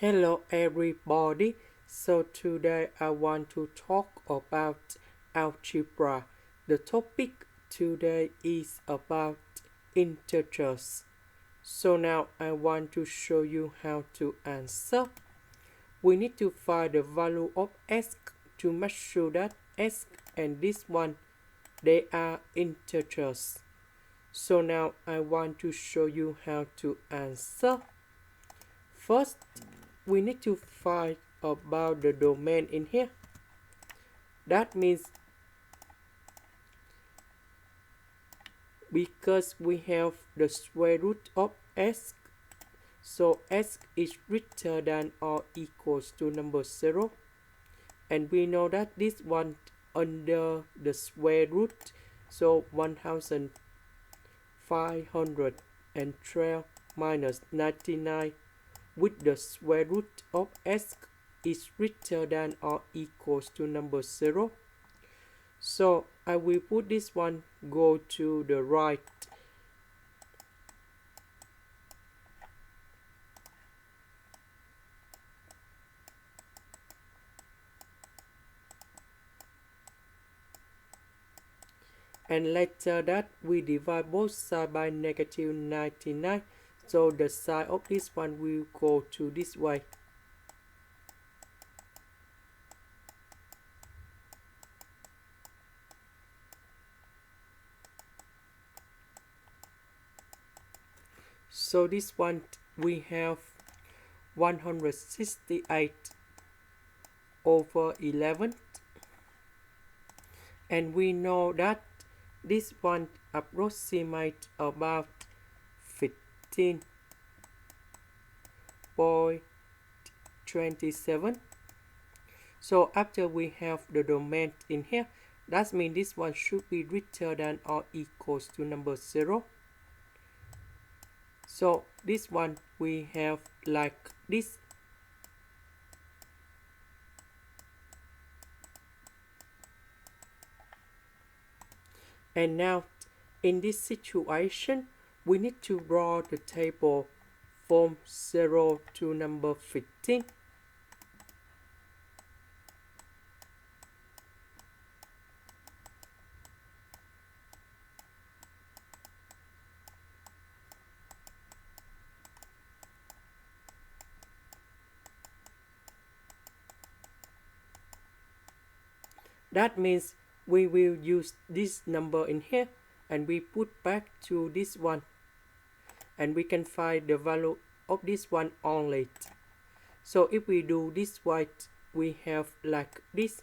Hello everybody. So today I want to talk about algebra. The topic today is about integers. So now I want to show you how to answer. We need to find the value of s to make sure that s and this one they are integers. So now I want to show you how to answer. First, we need to find about the domain in here. That means because we have the square root of s, so s is greater than or equals to number 0, and we know that this one under the square root, so 1512 minus 99 with the square root of s is greater than or equals to number 0. So I will put this one go to the right. And later that we divide both sides by negative 99. So the sign of this one will go to this way. So this one we have 168 over 11. And we know that this one approximates about 15.27. So after we have the domain in here, that means this one should be greater than or equals to number 0. So this one we have like this. And now in this situation, we need to draw the table from 0 to number 15. That means we will use this number in here and we put back to this one, and we can find the value of this one only. So if we do this right, we have like this.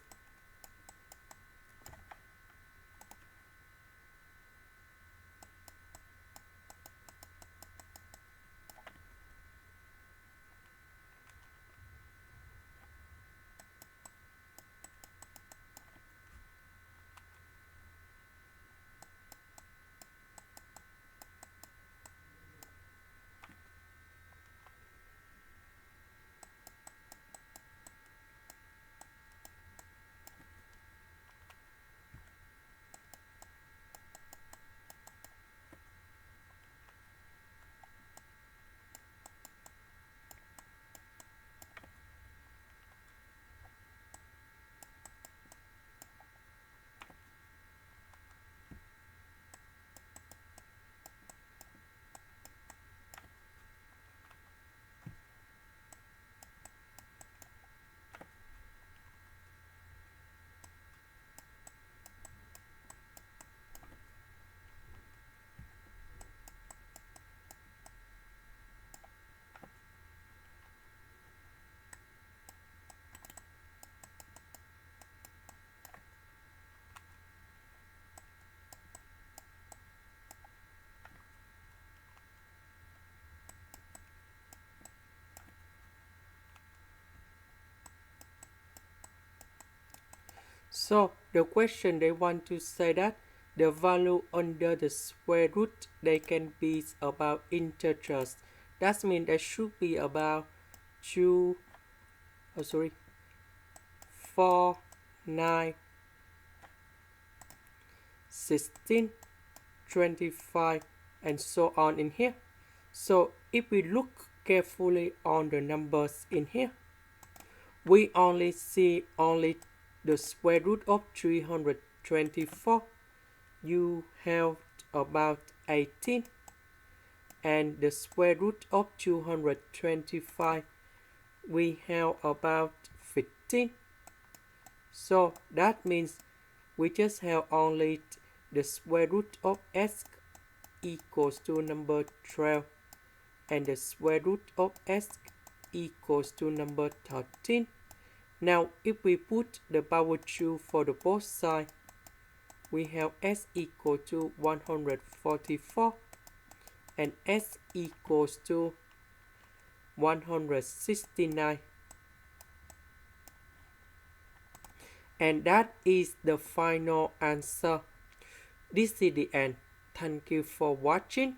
So the question they want to say that the value under the square root they can be about integers. That means they should be about 4, 9, 16, 25 and so on in here. So if we look carefully on the numbers in here. We only see the square root of 324. You have about 18. And the square root of 225, we have about 15. So that means we just have only the square root of s equals to number 12 and the square root of s equals to number 13. Now if we put the power 2 for the both sides, we have s equal to 144 and s equals to 169. And that is the final answer. This is the end. Thank you for watching.